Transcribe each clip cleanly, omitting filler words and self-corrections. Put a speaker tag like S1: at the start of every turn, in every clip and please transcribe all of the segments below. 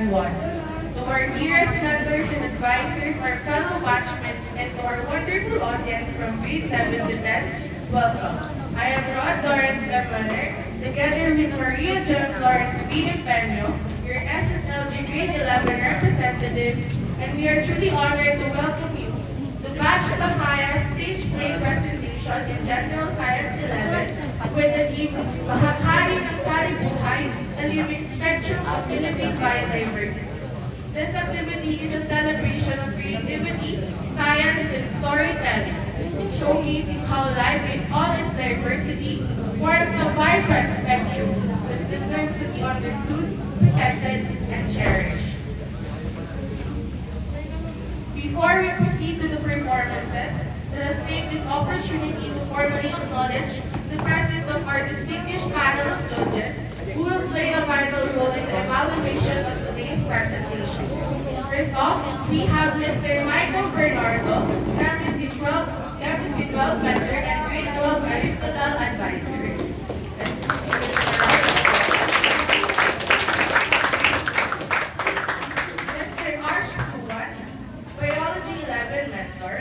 S1: everyone. To our dearest mentors and advisors, our fellow batchmates, and to our wonderful audience from grade 7 to 10, welcome. I am Rod Lawrence M. Manner, together with Maria John Lawrence B. Empeño, your SSLG grade 11 representatives, and we are truly honored to welcome you to Batch Tamaya's stage play presentation in General Science 11 with the theme Bahagi ng Sari-Buhay, the Living Spectrum of Philippine Biodiversity. This activity is a celebration of creativity, science, and storytelling, showcasing how life in all its diversity forms a vibrant spectrum that deserves to be understood, protected, and cherished. Before we proceed to the performances, let us take this opportunity to formally acknowledge the presence of our distinguished panel of judges who will play a vital role in the evaluation of today's presentation. First off, we have Mr. Michael Bernardo, MPC 12 mentor and grade 12 Aristotle advisor. Mr. Arsh Kuwan, Biology 11 mentor.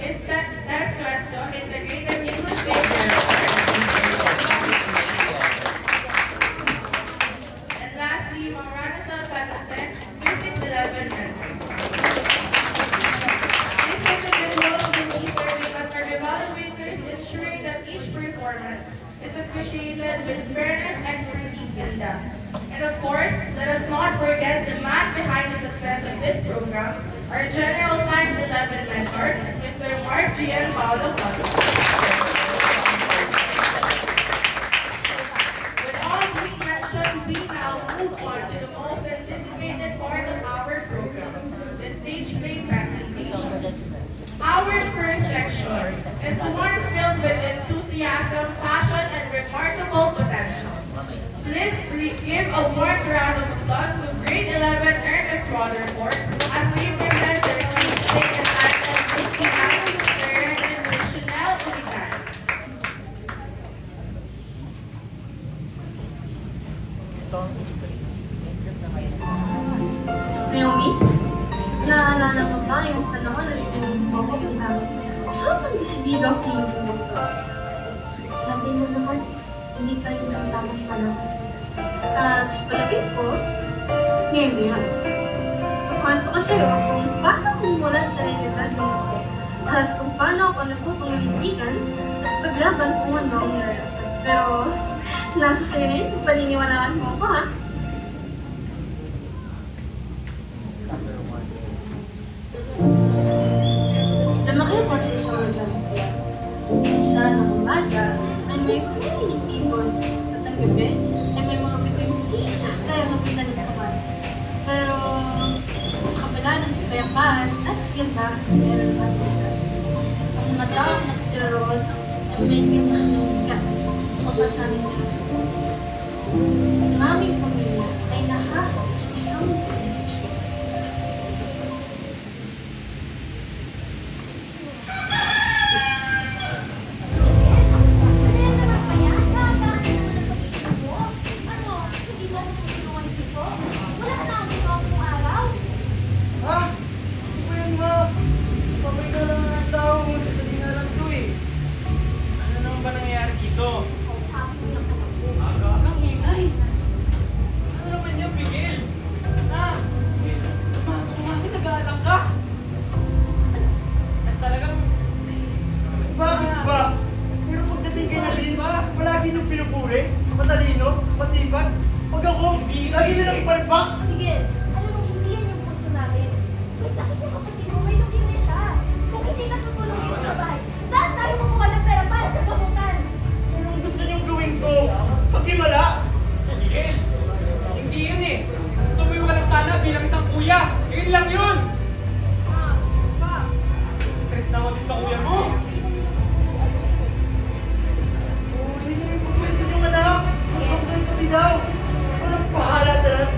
S1: Ms. Tess Nuestro, Integrated English Major. And lastly, Ma'am Ranasal Sanchez, Physics 11 mentor. These individuals will be serving as our evaluators, ensuring that each performance is appreciated with fairness, expertise, and depth. And of course, let us not forget the man behind the success of this program, our General Science 11 mentor, Mr. Mark Gian Paulo Costa. With all being mentioned, we now move on to the most anticipated part of our program, the stage play presentation. Our first section is one filled with enthusiasm, passion, and remarkable potential. Please give a warm round of applause to grade 11 Ernest Rutherford as they present their stage play entitled Luciana, directed by Chanel Ulitan.
S2: Naomi, naalala mo ba yung panahon na tinanong mo ko yung sobrang desidido akong magpupunta. Sabi mo naman, hindi pa yun ang tamang panahon. At sa palagay ko, ngayon na yan. Kukwento ko sa'yo kung paano ako umulan sa realidad ng ako at kung paano ako natutong nanindigan at paglaban kung ano ang nararamdaman. Pero, nasa sa'yo na yun kung paniniwalaan mo ako, ha? Lumaki ako sa isang magandang buwan. Minsan ng umaga ay may kumain ibon at ang gabi ay may mga bitoy hindi kaya mapitan ng kawan. Pero sa kabila ng kapayapaan at ganda, meron pa rin. Ang mga taong nakatira roon ay may kinahaligan o pasanin nila sa buwan. Ang aming pamilya ay nahahap sa isang kaibigan.
S3: Matalino, masipag, wag ako, lagi nilang ipalpak.
S4: Miguel, alam mo, hindi yan yung punto namin. May sakit yung kapatid mo, may leukemia siya. Kung hindi ka tutulong dito sa bahay, saan tayo makuha ng pera para sa gamutan?
S3: Anong gusto niyong gawin ko? Pag-himala?
S5: Miguel, hindi yun eh. Tumayo ka lang sana bilang isang kuya. Yun lang yun. Stress na ako din sa kuya mo.
S3: Uy, pagkwento niyong anak. Pagkwento kami daw. Walang pahala sa lahat.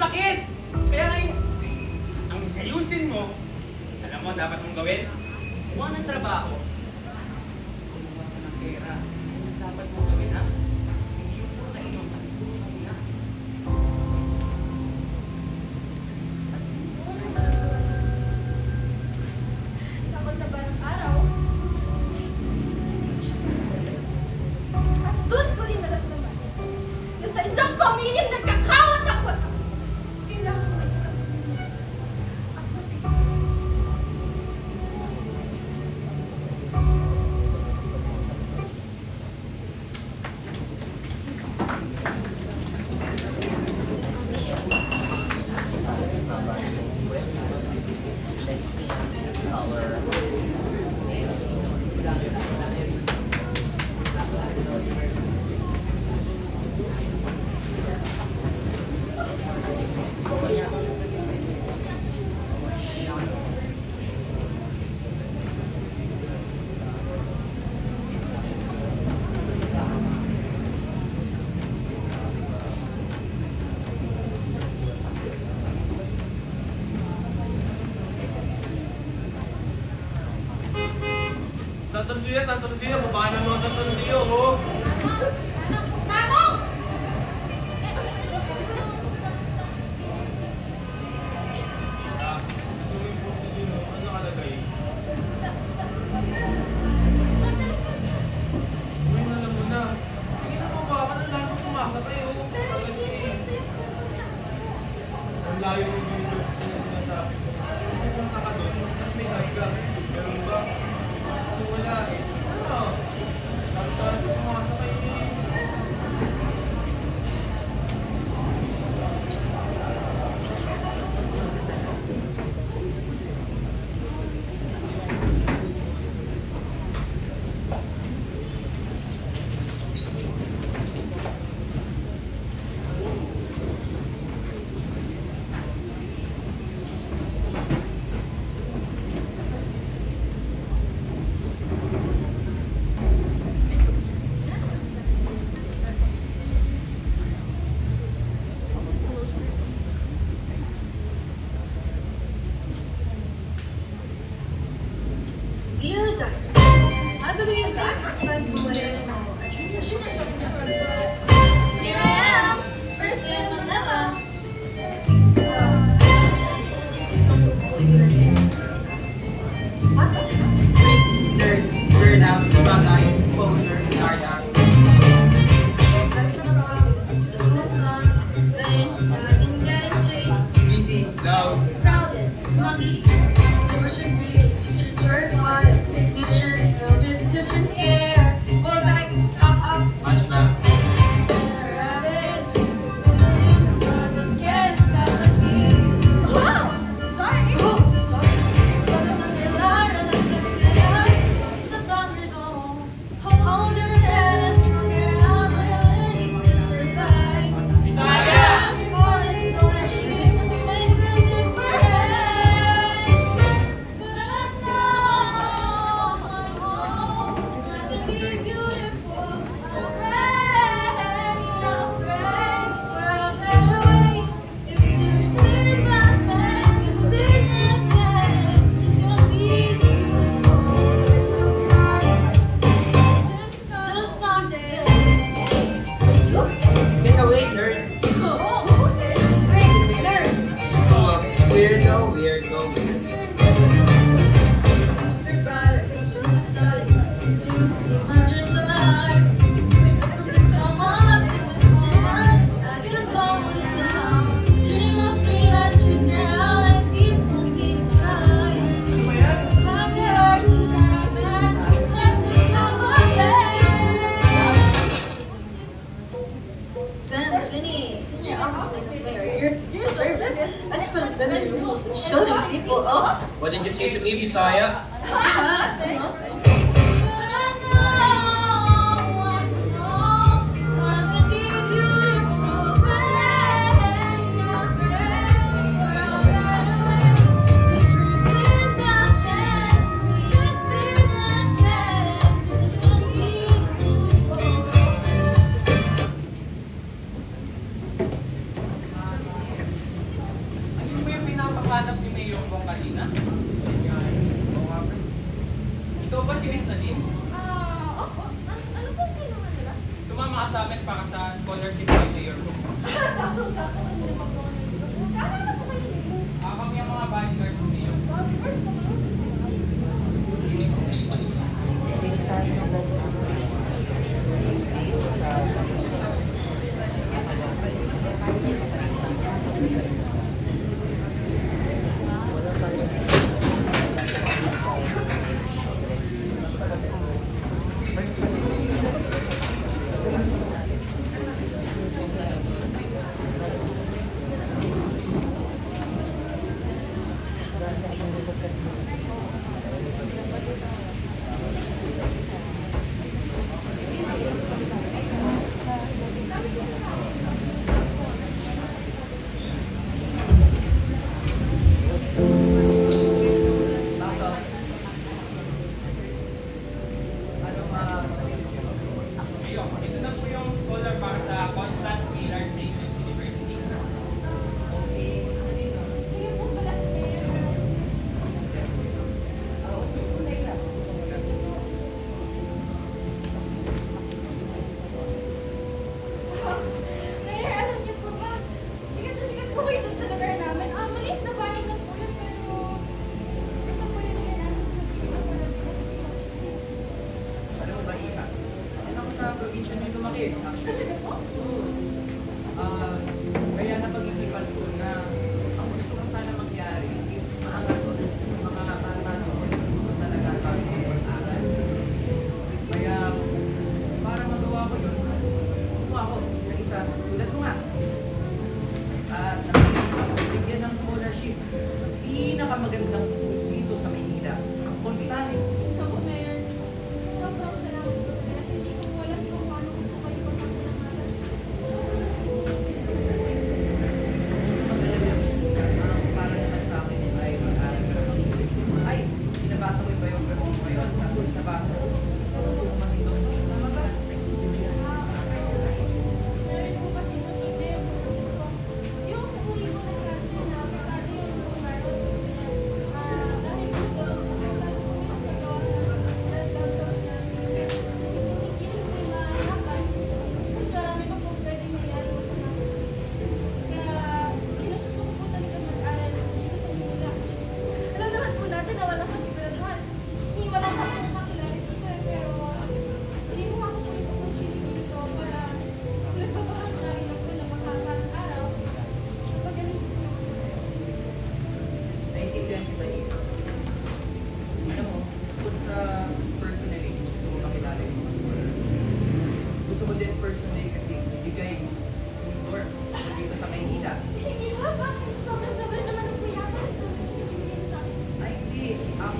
S5: masakit! Kaya ngayon, ang ayusin mo, alam mo, dapat mong gawin, kumuha ng trabaho, kumuha ka ng pera. Dapat mong gawin, ha? Hindi yung puro kainom ka. Ha?
S4: Takot na ba ng araw? At doon ko rin naramdaman na sa isang pamilyang nagkakawat-akot ako, kailangan may isang at mabigyan.
S3: Santa Lucia, baba na mga Santa Lucia, oh! Ano nakalagay? Uy, alam mo na. Sige na, baba ka na lang kung sumasakay, oh.
S4: Pero hindi ito yung pupunta ko.
S3: Ang layo ng university na sinasabi ko. Pupunta ka doon, at may highway. Ganun ba? Kasi wala eh. Ano? Dapat sumasakay eh.
S2: Dear Dad, I believe that time for Here I am, first in Manila.
S6: We're now baptized, poser, stardust.
S2: Back in the province, the school sun, playing, tagging, getting chased.
S6: Busy, loud,
S2: Crowded, smuggy, never should be. Streets were quiet, mission, velvet, distant air. All that up,
S6: much love.
S2: rabbits, everything was against us.
S4: Wow! Sorry!
S2: Oh, sorry. Pag Manila, nalagkas kaya sa Thunderdome. Hold your head and figure out what you need to survive.
S5: Bisaya!
S2: For a scholarship, make a difference. But I know I can be beautiful. I'll pray for a better way. If this weird bad thing can lead me again, it's gonna be beautiful. Just not today.
S6: Get away, nerd.
S2: Great nerd.
S6: Weirdo, weirdo, weirdo.
S2: Mr. Bad, it's society to keep my dreams alive. Please come on, take me to my mind. I could go this down. Dream of freelance future out and peaceful clean skies.
S5: Ano ba yan?
S2: Like the earth is fragments, accepting not my Ben Sini, senior ombudsman of mayor, your service, I just put a bend the rules and shutting people up.
S6: What did you say to me, Bisaya?
S2: Nothing. But I know, I can be beautiful, pray for a better way. This repeat that then, repeat that then, it's gonna be beautiful.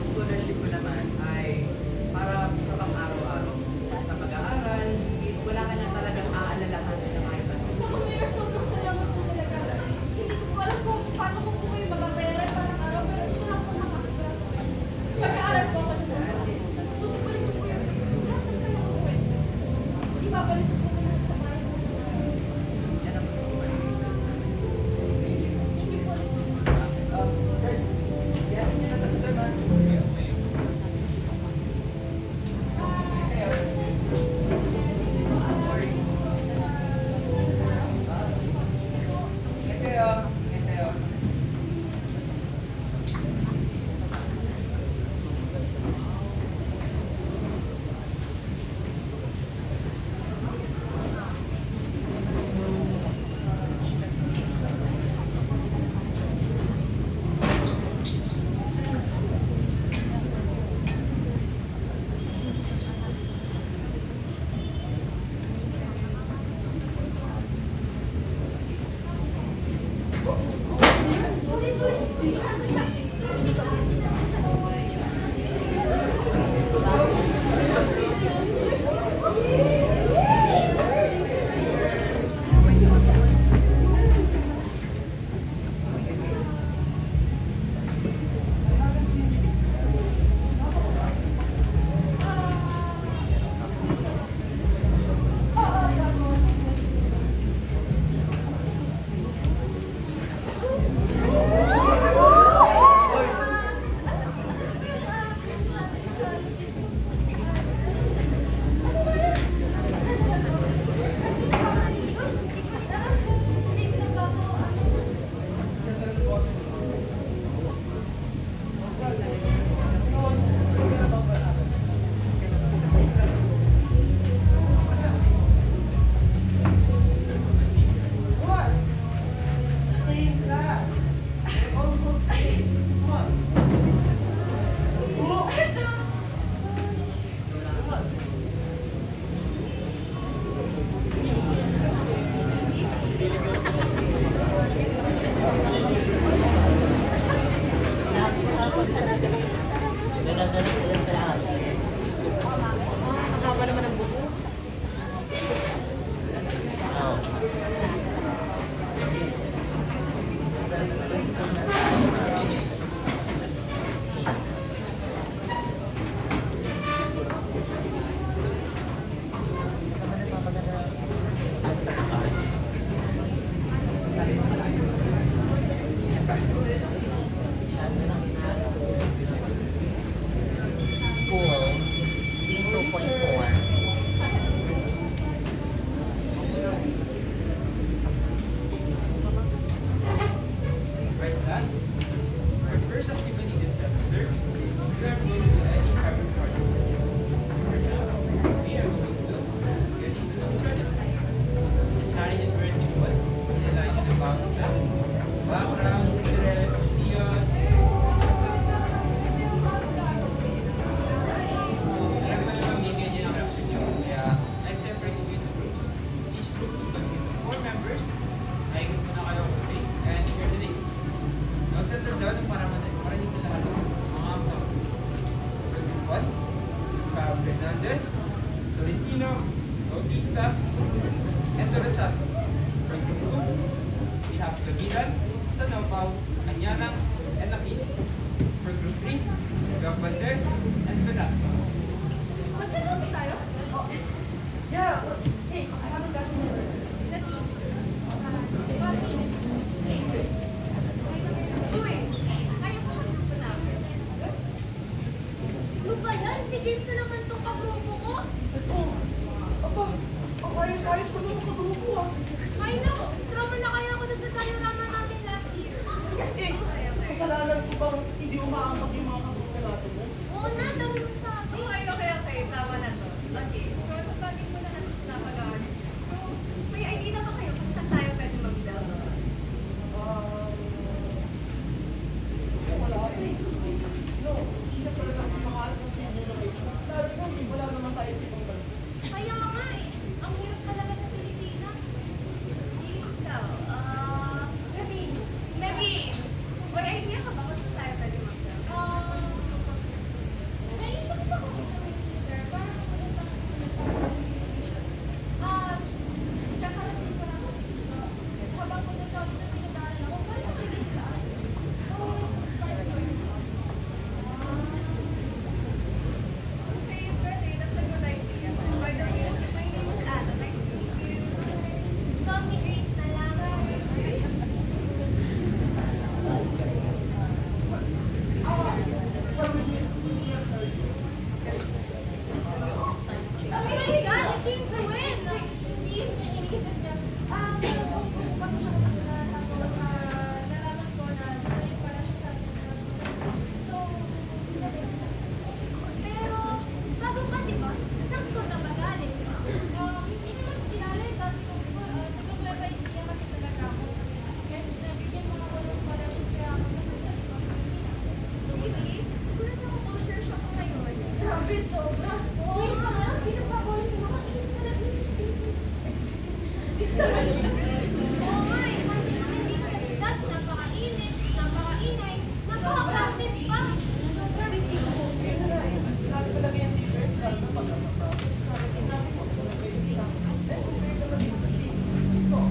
S7: scholarship ko naman ay para sa pang-araw-araw. Sa pag-aaral, wala ka na talagang aalalahan na kahit ano.
S4: Mayor, sobrang salamat po talaga. Hindi ko po alam kung paano ko po kayo mababayaran parang araw, pero isa lang po nakasya. Pag-aaral po ako sa Tutup pa rin po yun. Lahat ng kaya ko gawin. Ibabalik ko po lahat sa bahay ko.
S7: Yan ang gusto ko ba?
S4: Thank you po.
S7: Yan, hindi na naman. Ito yun. Ito yun.
S8: School, scene 2.4.
S5: Right, class? Our first activity this semester, we are going to do any carbon projects. For now, we are going to getting to know each other. The challenge is very simple. Enlighten about the backgrounds, interests, ideas. Alam mo naman may ganyan ang reaction nyo. Kaya, I separate you into groups. Each group will consist of 4 members. Nakikita mo na kayo okay? And here are the names. Now, settle down para marinig nila lahat mga ampo. For group 1, we have Fernandez, Tolentino, Bautista, and Torres Santos. For group 2, we have Gavilan, Sanopao, Anyanang, and Aquino. For group 3, we have Valdez and Velasco.
S4: Magkano tayo?
S7: Yeah. Hey, I haven't gotten your
S4: Na team. 1 minute. Uy, kaya pa ang grupo namin. Ano ba yan? Si James na naman tong kagrupo ko.
S7: Aba, ang ayos-ayos ko naman kagrupo ah.
S4: Ay naku, trauma na kaya ako dun sa diorama natin last year.
S7: Eh, kasalanan ko bang hindi umaambag yung mga kagrupo natin mo?
S4: Oo na, dami mo sa akin. Okay. Tama na to. Okay, so tupagin mo na napag-aaral. So, may idea na ba kayo kung saan tayo pwede mag-build?
S7: Wala eh. No, hindi na talaga kasi mahal kasi hindi na kayo. Dahil ko, wala naman tayo sa ibang bansa.
S4: Kaya nga eh, ang hirap talaga sa Pilipinas. Ikaw, Mary, may idea ka ba kung saan tayo pwede mag-build? Grabe, sobra. Ngayon pa nga, pinapabawal sa mga dito sa Manila.
S9: Oo nga eh, pansin namin dito sa syudad, napakainit, napakaingay, napaka-crowded pa. Sobrang
S1: Grabe talaga yung difference lalo na pag nasa province. Sinabi ko, let's say naman dito sa city. Ito.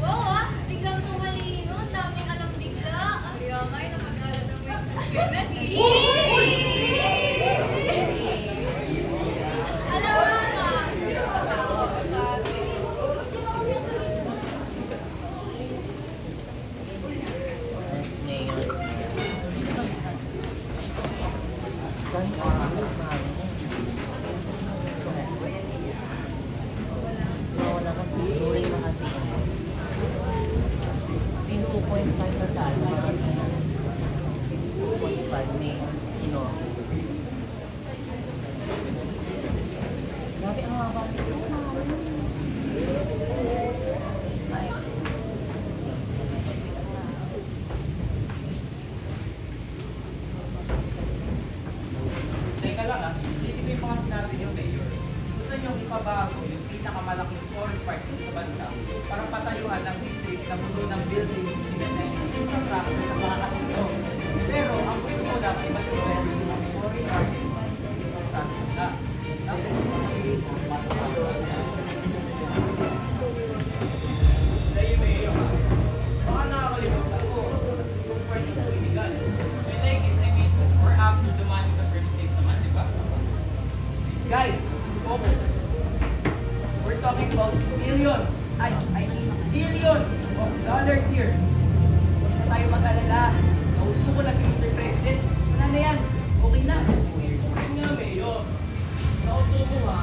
S9: wow ah, biglang sumalino, ang daming alam bigla. Kaya nga, napag-aral ng Ready? Alam mo nga, pagkakawa ko sa akin.
S8: Next mayor. Wala kasi, during mga sino. Sino 2.5 na tayo, mga 2.5 mayors, Grabe ang haba.
S5: Teka lang ah, hindi ko yung mga sinabi niyo, Mayor. Gusto niyo ipabago yung pinakamalaking forest park sa bansa para patayuan ng district na puno ng buildings, infrastructure sa mga kasino. Pero ang gusto mo lang ay mag-invest ng mga foreign market sa bansa. Tapos, Dahil Mayor, baka nakakalimutan ko kung pwede ko illegal. May like it, I mean, we're after the money in the first place naman, di ba?
S7: Guys, focus. We're talking about billions. I mean billions of dollars here. Huwag na tayo mag-alala. Nauto ko na si Mr. President. Wala na yan. Okay na.
S5: Yun nga, Mayor. Nauto mo nga,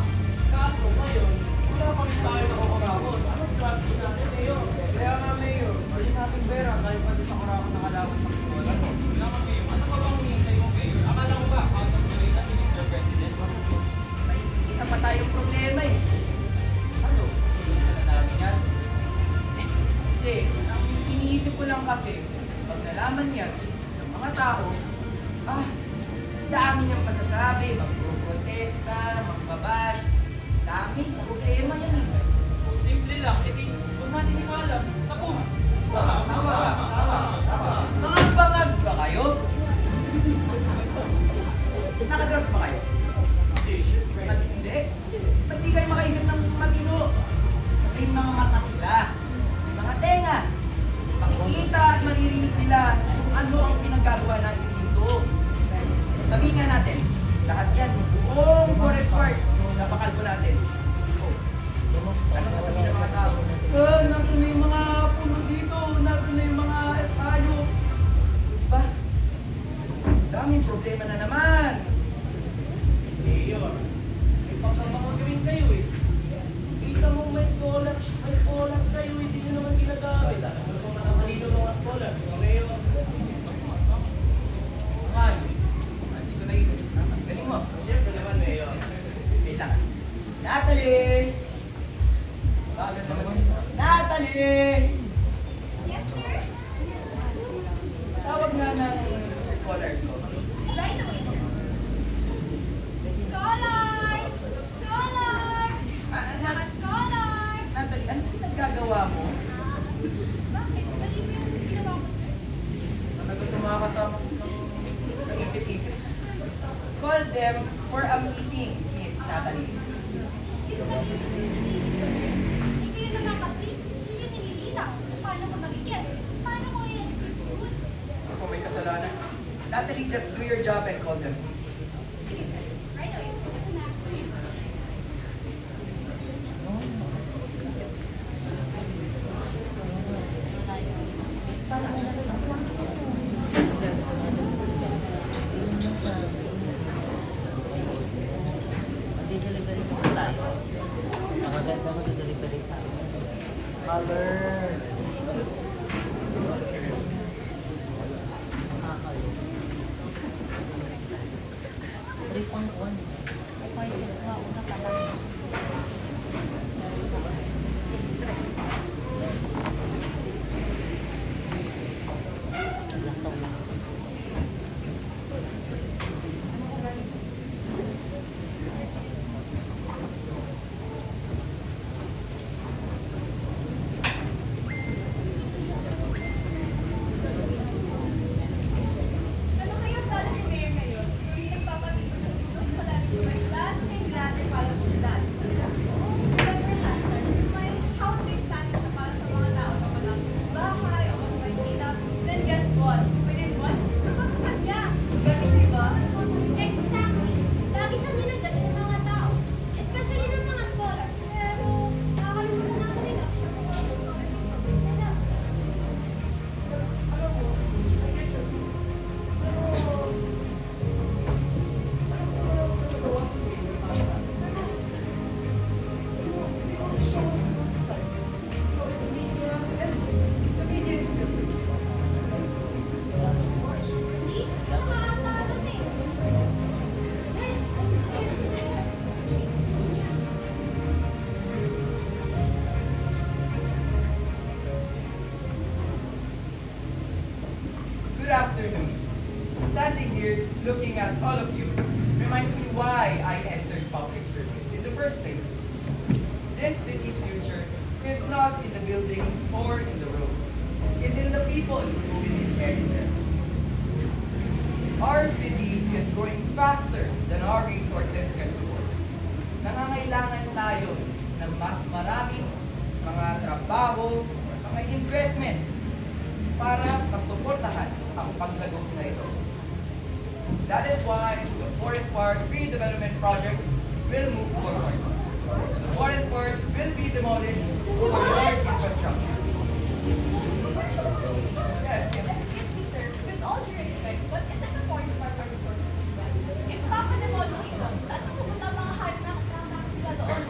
S5: kaso ngayon, wala kami tayo na kukurakot. Ano strategy natin, Mayor? Kaya nga, Mayor, wala sa ating pera dahil pa sa kurakot ng alawat ng pistola. Wala ka, Mayor. Ano pa bang hinihintay mo, Mayor? Akala ko ba, out of the way na si Mr. President?
S7: May isa pa tayong problema eh.
S5: Ano? Hindi na namin yan.
S7: Hindi, ang iniisip ko lang kasi, pag nalaman niya ng mga tao, dami niyang masasabi, magpo-protesta, magbabash, dami, problema yan eh.
S5: Simple lang, edi, huwag natin ipalam. Tapos. Tama.
S7: Mga bangag ba kayo? Nakadraft ba kayo? Ba't hindi? Ba't di kayo makaisip ng matino? May mga mata sila, may mga tenga. Makikita at maririnig nila kung ano ang pinagagawa natin dito. Sabihin nga natin, lahat yan, buong forest park, napakalbo natin. Ano sasabihin ng mga tao? Nandun na yung mga puno dito, nandun na yung mga hayop. Diba? Daming problema na naman.
S5: Mayor, may pagkakagawin kayo eh. Kita mo may scholar kayo, hindi nyo naman ginagamit. Ano mo mga kanino mga scholar? Mayor.
S7: Man, hindi ko naisip. Galing mo.
S5: Siyempre naman, Mayor.
S7: Wait lang. Natalie! Bakit naman? Natalie!
S9: Yes, sir?
S7: Tawag nga ng scholars ko.
S9: Right away, sir. Scholars! Scholars! Mga scholars!
S7: Natalie, ano pinagagawa mo?
S9: Bakit? Mali ba yung ginawa ko, sir?
S7: Talaga tumakasama ng isip-isip. Call them for a meeting, Miss Natalie.
S9: Yun ba yung nililitaw? Eh, kayo naman kasi, yun yung nililitaw. Paano ko magigyan? Paano ko i-execute?
S7: Ako may kasalanan. Natalie, just do your job and call them.
S9: Sige, sir. Right away. Ito na.
S8: Mag-delivery po tayo. Mga ganda mag-delivery tayo. Colors.
S4: Voices mo, una pa lang. Distress.
S7: afternoon. Standing here, looking at all of you, reminds me why I entered public service in the first place. This city's future is not in the buildings or in the roads. It's in the people who will inherit them. Our city is growing faster than our resources can support. Nangangailangan tayo ng mas maraming mga trabaho, mga investment para masuportahan ang paglago na ito. That is why the Forest Park Redevelopment Project will move forward. The forest parks will be demolished for large infrastructure. Yes, yes.
S9: Excuse me, sir. With all due respect, but isn't the forest park our resources as well? If papademolish ito, saan mapupunta ang mga hayop na nakakakila doon?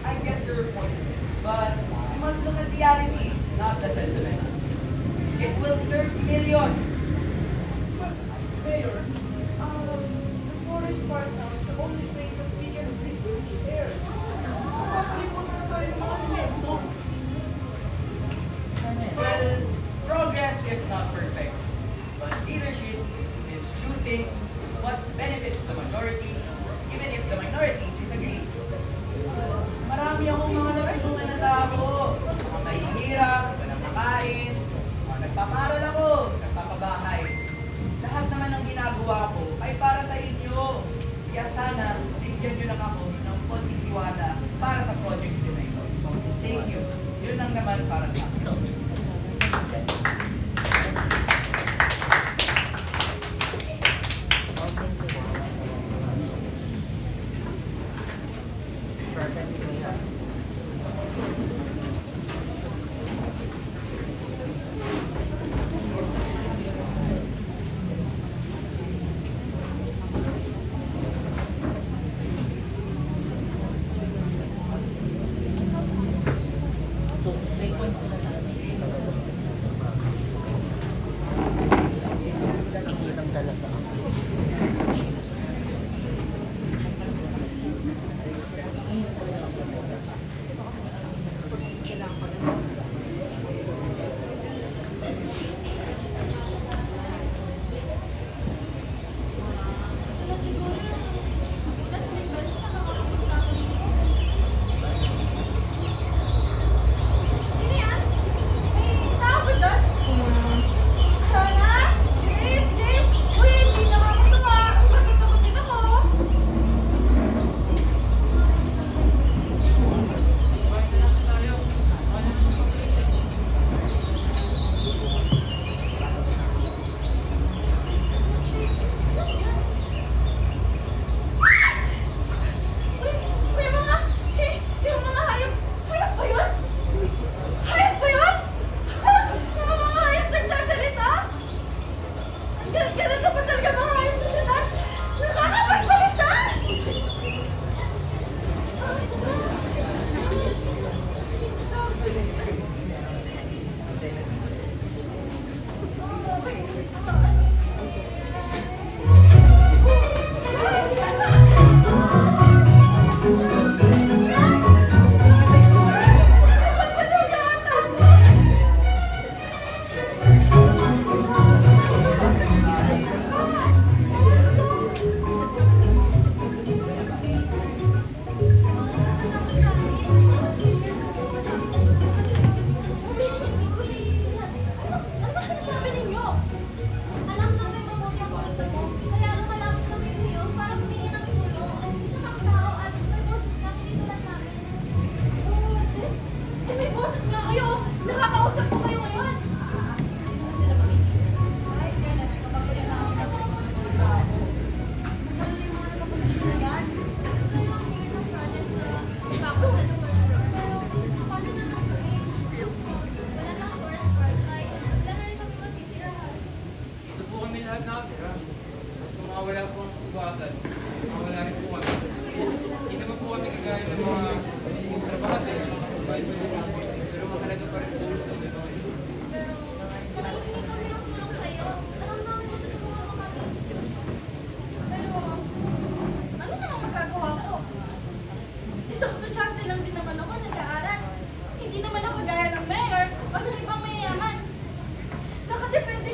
S7: I get your point, but you must look at reality, not the sentiment. It will serve millions.
S1: Mayor, the forest park now is the only place that we can breathe fresh air. Kapag-ipon na tayo ng mga semento.
S7: Well, progress is not perfect, but leadership is choosing what benefits the majority, even if the minority disagrees. Marami akong mga natulungan na tao, mga mahihirap, walang makain, mga nagpamaral ako, nagpapabahay. Lahat naman ng ginagawa ko ay para sa inyo. Kaya sana, bigyan nyo lang ako ng konting tiwala para sa project din na ito. Thank you. Yun lang naman para sa akin.
S8: Short and sweet. May point ko na tayo. Nakikitang talaga ako.
S9: Ano siguro yung natuling beses na makakapunta ako dito? Sino yan? May tao ba dyan? Sana? James! James! Uy, hindi nakakatawa! Magkikapatid ako! Uy, yung mga hayop! Hayop ba yun? Hayop ba yun? Yung mga hayop nagsasalita? Ang galit na ba talaga mga hayop sa syudad? Nakakapagsalita! Ano ba sinasabi ninyo? Alam namin mabuti ang puso mo, kaya lumalapit kami sa iyo para humingi ng tulong. Isa kang tao at may boses na hindi tulad namin. Boses? Eh, may boses nga kayo! Nakakausap ko kayo ngayon! Sila makikita. Kahit kailan, kapag kailangan ako ng mga tao. Masalo yung mga nasa posisyon na yan. Ito yung mga ng project na ipapasalaman. Pero, paano naman ito eh? Wala nang forest park ay wala na rin kami matitirahan.
S5: Dito po kami lahat nakatira. Kung mawala po ang ubagan, mawala rin po kami. Hindi naman po kami kagaya ng mga trabahante, mga supervisors, pero mahalaga pa rin po sa mga
S9: Pero, kung humingi kami ng tulong sa'yo, alam namin matutulungan mo kami. Pero, ano namang magagawa ko? Isang estudyante lang din naman ako nag-aaral. Hindi naman ako gaya ng mayor o ng ibang mayayaman. Nakadepende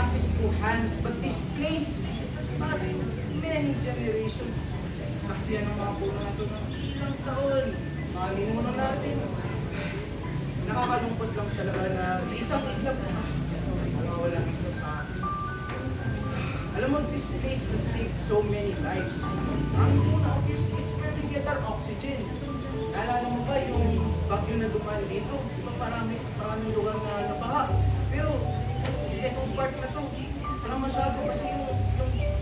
S7: passes through hands, but this place, it has passed many generations. Saksiyan ng mga puno na ito ng ilang taon. Mga ninuno natin. Nakakalungkot lang talaga na sa isang iglap, wala ito sa akin. Alam mo, this place has saved so many lives. Ang una, obviously, it's where we get our oxygen. Naalala mo ba yung bagyo na dumaan dito? Yung maraming lugar na nabaha. Pero, itong part na to, wala masyado kasi yung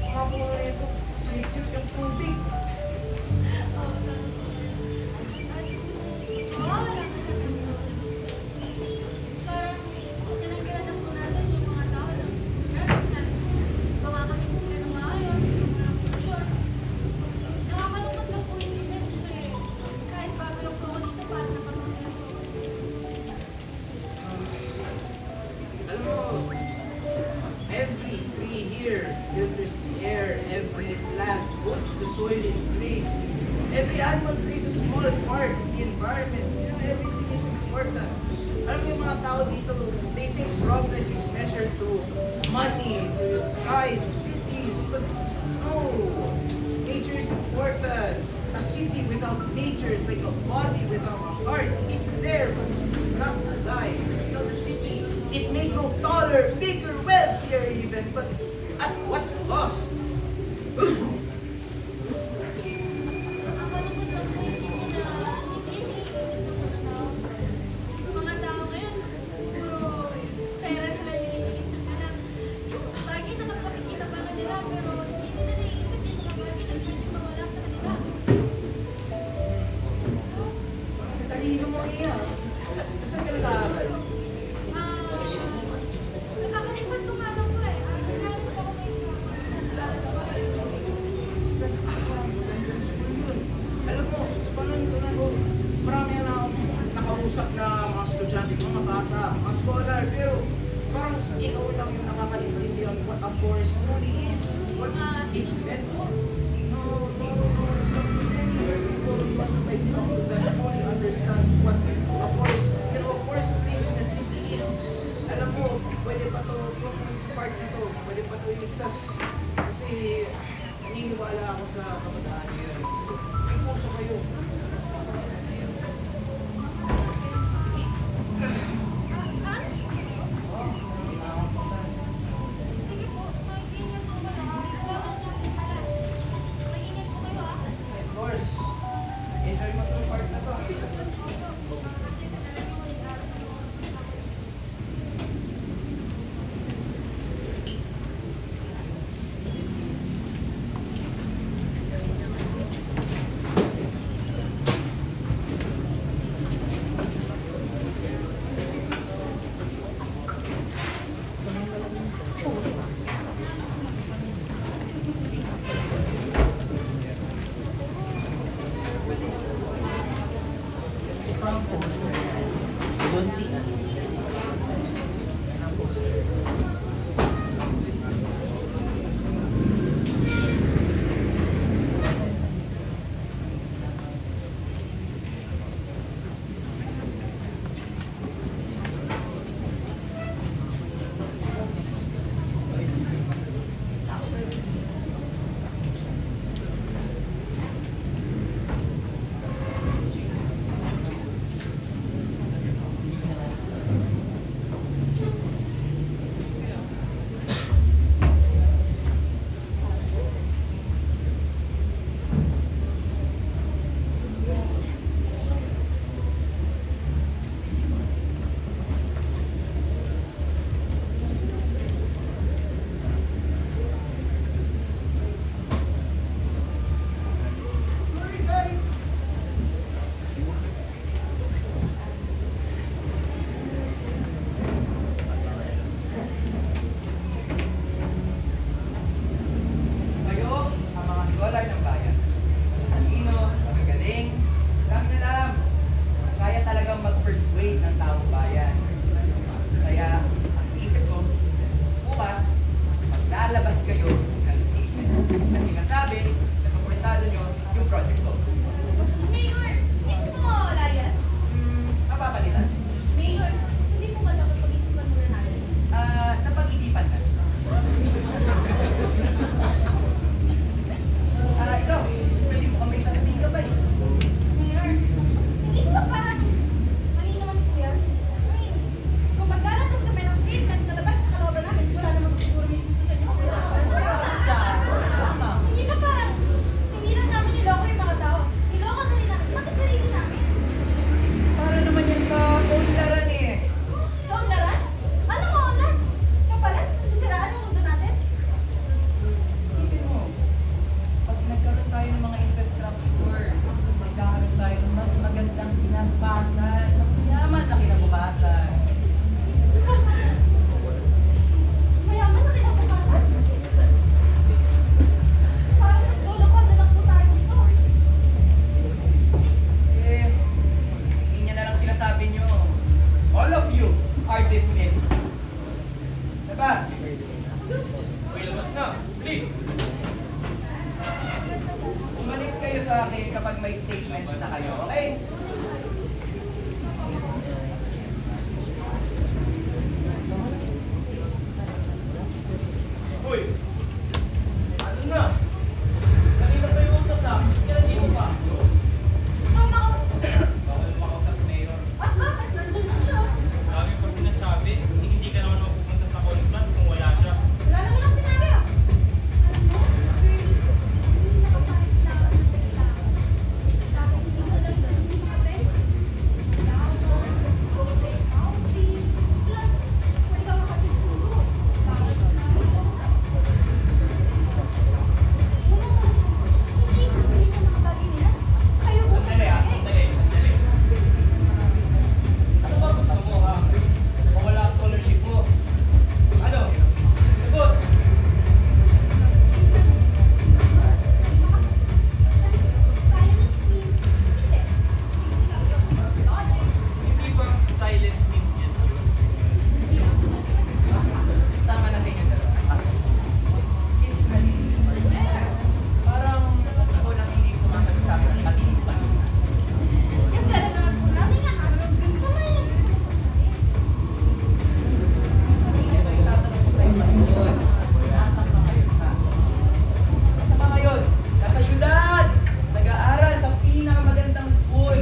S7: mga puno na ito, sip-sip yung tubig.
S4: Parang tinanggilan po natin yung mga tao na minsan makakamiss sila ng maayos, yung mga picture. Nakakalungkot lang po isipin kasi kahit bago lang po ako dito, parang napamangkin ako.
S7: Alam mo, every tree here filters the air, every plant puts the soil in place, every animal plays a small part in the environment. You know, everything is important. Alam mo yung mga tao dito, they think progress is measured through money, through the size of cities, but no, nature is important. A city without nature is like a body without a heart. It's there, but it's not alive. You know, the city, it may grow taller, bigger, wealthier even, but at what cost?
S4: Ang malungkot lang po isipin na hindi iniisip ng mga tao. Yung mga tao ngayon, puro pera na lang yung iniisip nila. Lagi nakapakikita pa nila, pero hindi nila naiisip yung mga bagay na pwede mawala sa kanila.
S7: Talino mo iya. Saan ka nag-aaral?
S4: Nakakalimutan ko nga lang po eh. Kailangan ko ako may
S7: Alam mo, sa panahon ko na ko, marami na akong nakausap na mga estudyante, mga bata, mga scholar, pero parang ikaw lang yung nakakaintindihan what a forest truly is, what it's meant for. No, many people but I come to that fully understand what a forest, you know, a forest place in the city is. Alam mo, pwede pa to, yung part nito, pwede pa to iligtas. Kasi naniniwala ako sa kabataan nila. Kasi may puso kayo. Sige.
S4: Sige po, mag-ingat po kayo. Salamat natin pala. Mag-ingat po kayo ah.
S7: Of course. Enjoy mo itong part na to.
S4: Kasi talaga mo yung araw ko.
S8: Sa gusto na yan. Bunti na. Tapos,
S7: Ikaw, pwede mo kami sasabihin ka ba eh?
S4: Mayor, hindi ko ba parang mali naman po yan? I mean, kung maglalabas kami ng statement na labag sa kalooban namin, wala naman siguro may gusto sa inyo kasi hindi ba parang hindi lang namin niloko yung mga tao, niloko na rin namin, pati sarili namin.
S7: Para naman yan sa kaunlaran eh.
S4: Kaunlaran? Ano kaunlaran? Kapalit? Sisiraan ang mundo natin?
S7: Isipin mo, pag nagkaroon tayo ng mga infrastructure, magkakaroon tayo ng mas magandang kinabukasan, mas mayaman na kinabukasan.
S4: Mayaman na kinabukasan? Parang naglulokod na lang po tayo dito.
S7: Eh, hindi niya na lang sinasabi niyo. All of you are dismissed. Labas!
S5: Uy, labas na. Dali.
S7: Bumalik kayo sa akin kapag may statements na kayo, okay?
S5: Uy! Ano na? Kanina pa yung utos ah. Kaya hindi mo pa.
S4: Gusto mo makausap?
S5: Bawal makausap ni Mayor.
S4: At bakit? Nandiyan na siya.
S5: Lagi pa sinasabi, hindi ka naman mapupunta sa Constance kung wala siya.
S4: Wala naman ang sinabi ah.
S5: Sandali ah, sandali. Ano ba gusto mo ha? Mawala scholarship mo. Ano? Sagot! Hindi ba silence means yes yun?
S7: Tama na sa inyo dalawa. Kiss na din. Parang ako lang hindi sumasagot sa akin ng patinig pa.
S4: Kasi alam naman po natin na araw, kamay lang gusto mo.
S7: Hindi ba yung tatanong ko sa'yo ba yun? Nasaan ka ngayon ha? Nasaan ka ngayon? Nasa syudad! Nag-aaral sa pinakamagandang school.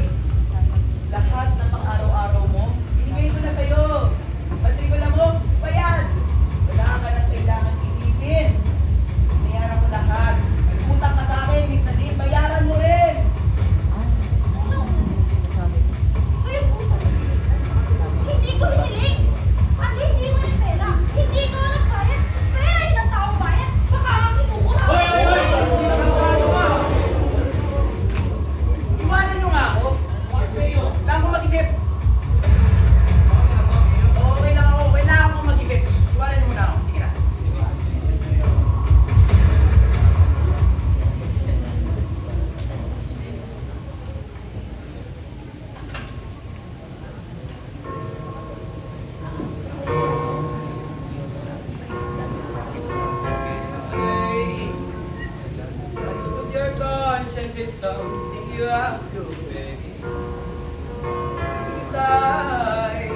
S7: Lahat ng pang-araw-araw mo, binigay ko na sa'yo. Matrikula mo, bayad! Wala ka nang kailangan isipin. Bayaran ko lahat. Nagputang ka sa akin, Miss Nadine, bayaran mo rin!
S4: Ano? Ito yung puso. Hindi ko hiniling. At hindi mo yung pera. Hindi ko nagbayad. Pera yun ang taong bayan. Baka ang kinukuha.
S5: Hoy! Hoy! Hoy! Nakapalo ka!
S7: Iwanan nyo nga ako.
S5: What Mayor?
S7: Wala akong mag-isip.
S5: Bakit na ba, Mayor?
S7: Okay lang ako. Wala akong mag-isip. Iwanan nyo muna ako. Sige na. Say, if your conscience is something you have to pay. Decide,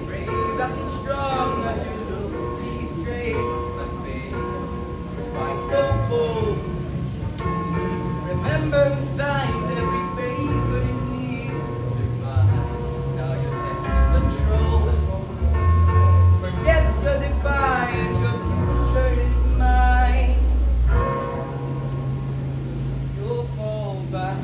S7: brave and strong as you look, be straight but faith. Why so bold? Remember who signs every paper you need to survive. Now you're left in control. Forget your defiance, your future is mine. You'll fall back.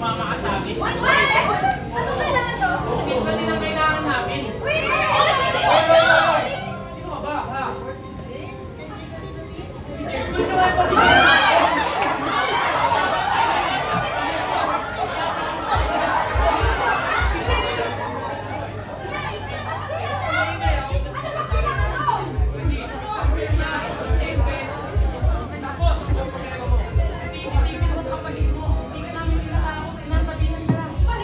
S5: sumama ka sa amin.
S4: Ano kailangan nyo?
S5: Bukis na din ang kailangan namin.
S4: Wait!
S5: Sino ka ba, ha? Si James, gusto nyo nga ba?
S4: Wala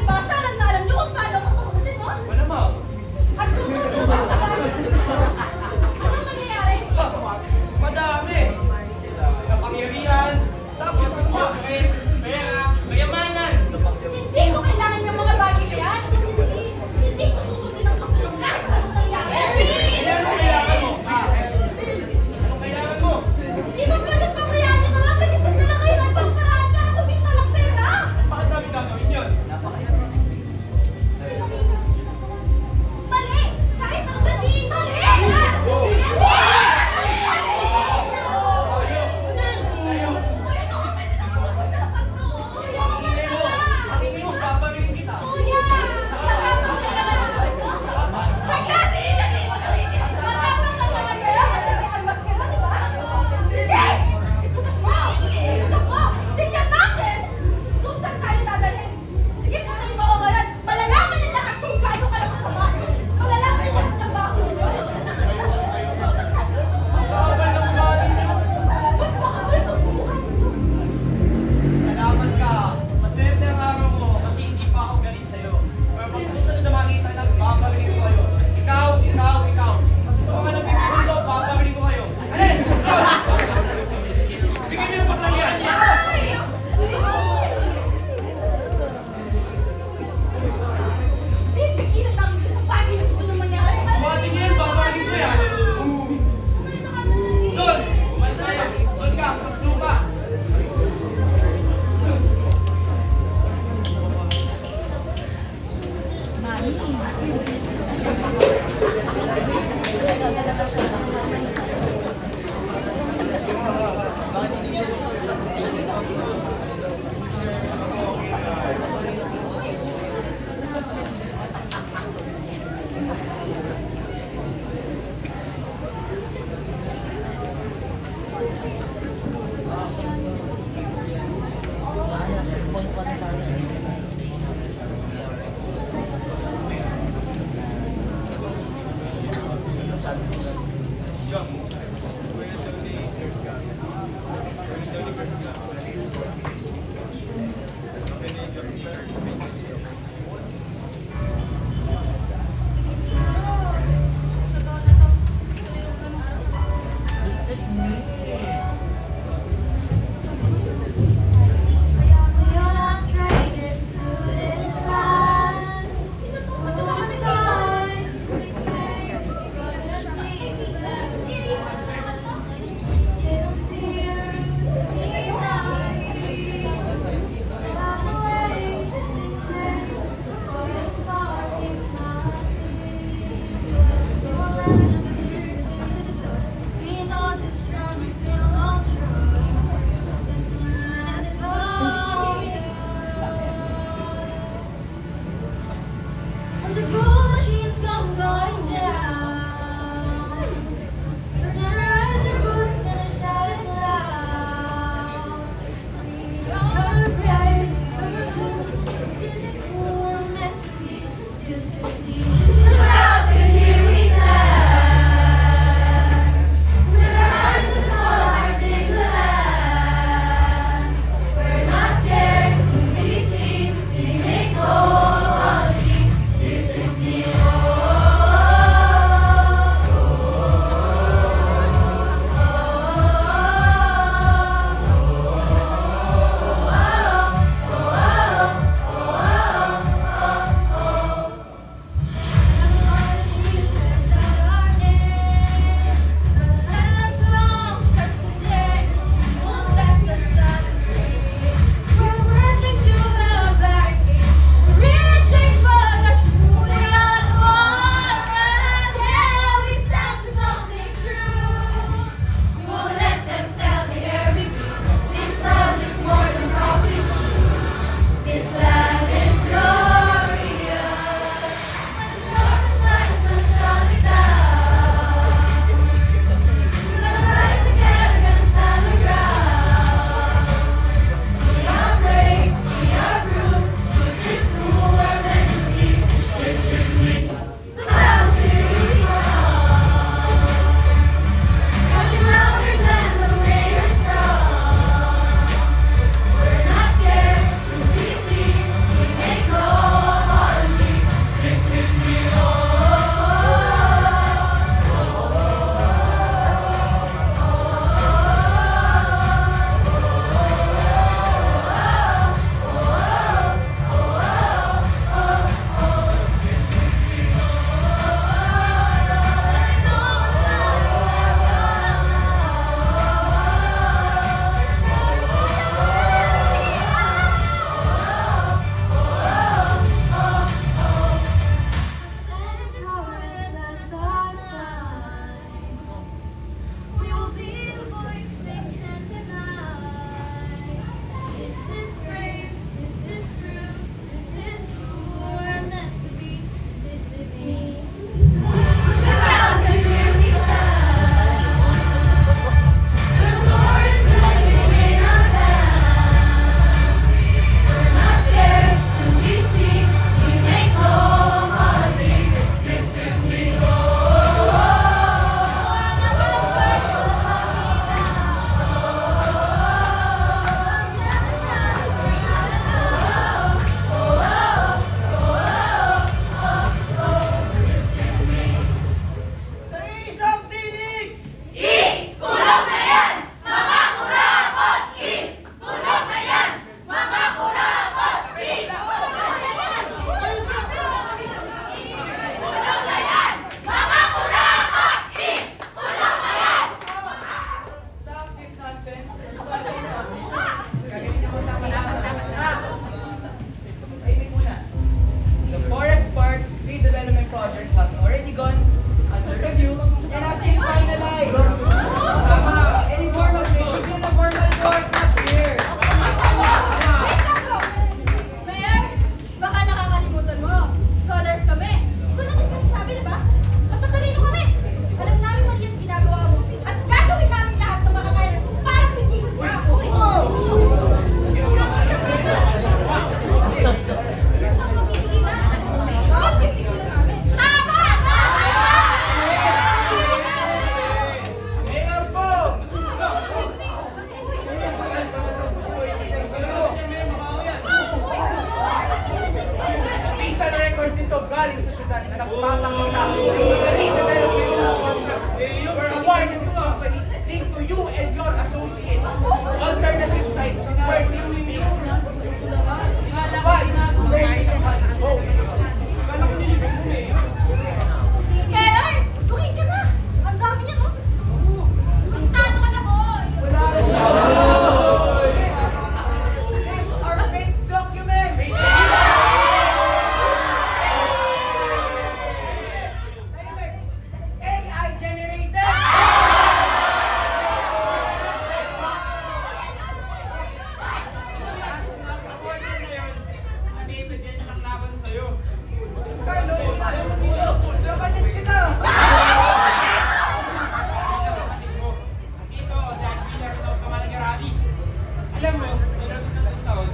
S5: Alam mo, sa labis ng taon,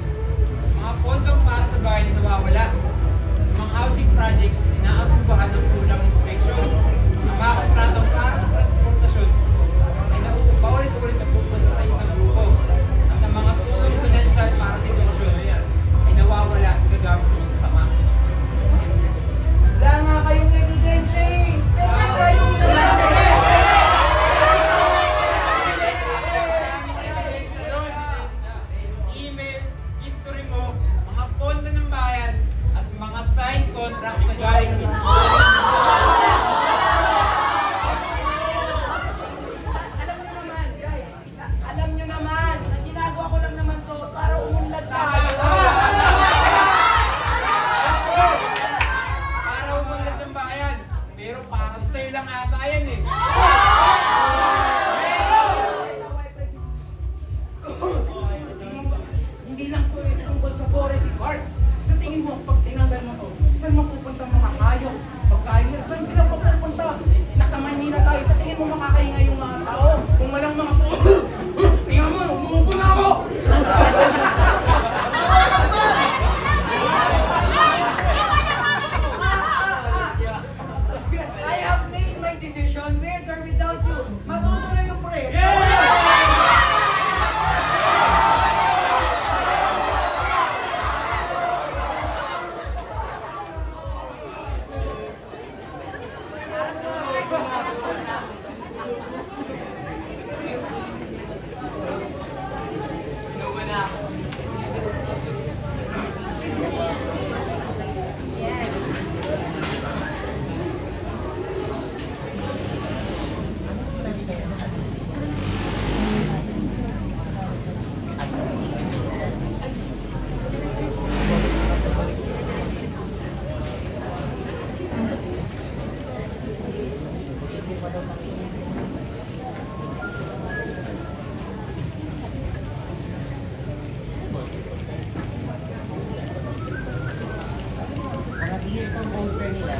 S5: mga pondong para sa bahay na nawawala. Mga housing projects na inaaprubahan ng kulang inspeksyon. Ang mga kontratong para sa transportasyon ay paulit-ulit na pupunta sa isang grupo. At ang mga tulong pinansyal para sa edukasyon ay nawawala at gagamit sa masasama.
S7: Wala nga kayong ebidensya eh. Pwede kayong
S5: Emails, history mo, mga pondo ng bayan, at mga signed contracts na galing sa
S7: Alam nyo naman, guys. Alam nyo naman na ginagawa ko lang naman to para umunlad tayo.
S5: para umunlad ng bayan. Pero parang sa'yo lang ata yan eh.
S7: Hindi lang to tungkol sa forest guard. Sa tingin mo, pag tinanggal mo to, saan mapupunta mga hayop? Pagkain nila, saan sila papupunta? Nasa Manila tayo, sa tingin mo makakahinga yung mga tao? Kung walang mga to, tingnan mo, umuupo na ako! I have made my decision with or without you. Matutuloy yung pre.
S8: Mga beer ng poster nila.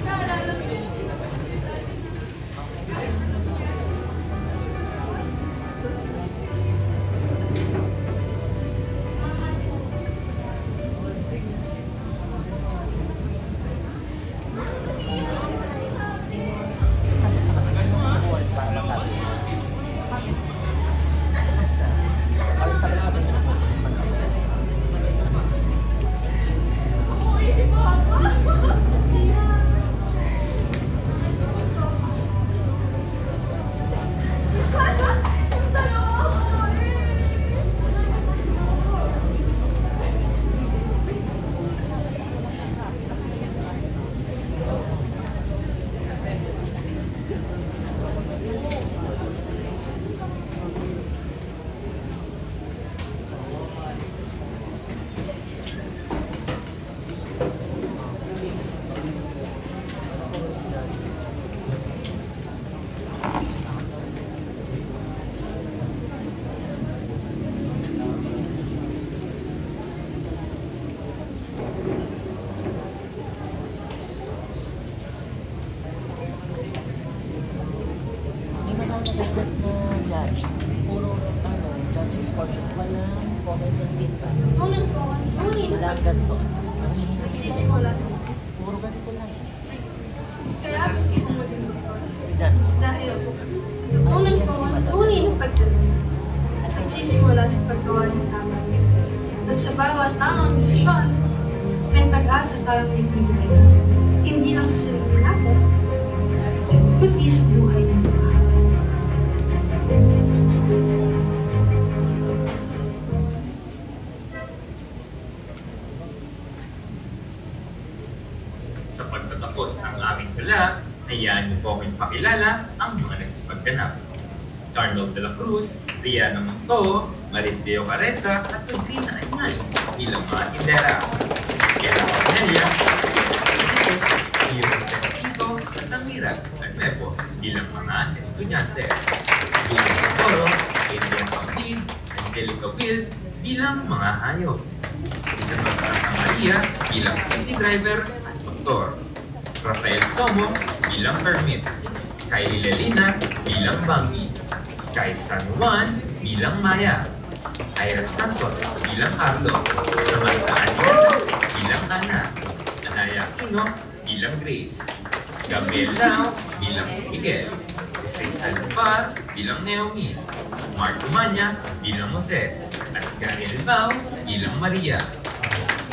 S4: Naalala mo yung
S8: Para matapos. Basta, para sabay-sabay na.
S4: Uy, Papa! Yung dalawa ko
S8: May mga nagagad na judge. Puro, judge is portion. Walang comments on feedback.
S2: Natutunan ko ang tunay na
S8: Walang ganito. Ang hihingi.
S2: nagsisimula sa
S8: Puro ganito lang.
S2: Kaya gusto kong maging doktor.
S8: Tignan mo.
S2: Dahil natutunan ko ang tunay na pagtulong at nagsisimula sa paggawa ng tama. At sa bawat tamang desisyon, may pag-asa tayong ibibigay. Hindi lang sa sarili natin, kundi sa buhay ng iba.
S10: Pagkatapos ng aming gala, hayaan niyo po akong pakilala ang mga nagsipagganap. Arnold de la Cruz, Rihanna Monto, Maris Deo Caresa, at Rodrina Añay bilang mga tindera. Kaya Cornelia, Iyon Tito, at Amira at Nepo bilang mga estudyante. Bilang Toro, Adrian Pampid, Angelica Will bilang mga hayop. Isabel Santa Maria bilang taxi driver at doktor. Rafael Somo bilang permit. Kylie Lelina bilang Bambi. Sky San Juan bilang Maya. Ira Santos bilang Carlo. Samantha Anita bilang Ana. Anaya Aquino bilang Grace. Gabriel Lau bilang si Miguel. Jose Salvar bilang Naomi. Mark Umanya bilang Jose. At Daniel Bao bilang Maria.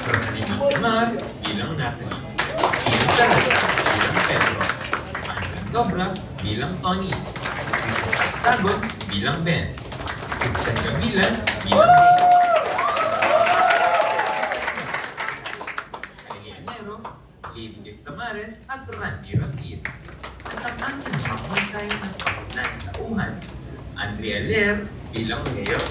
S10: Rosalie Montemar bilang Natalie. Ian Tarata bilang Pedro. Angel Dobra bilang Tony. Christopher Sagon bilang Ben. Christian Gabilan bilang Nate. Kylie Anero, Lady Joyce Tamares at Randy Rapid. At ang ating mahusay na tauhan, Andrea Ler bilang Mayor.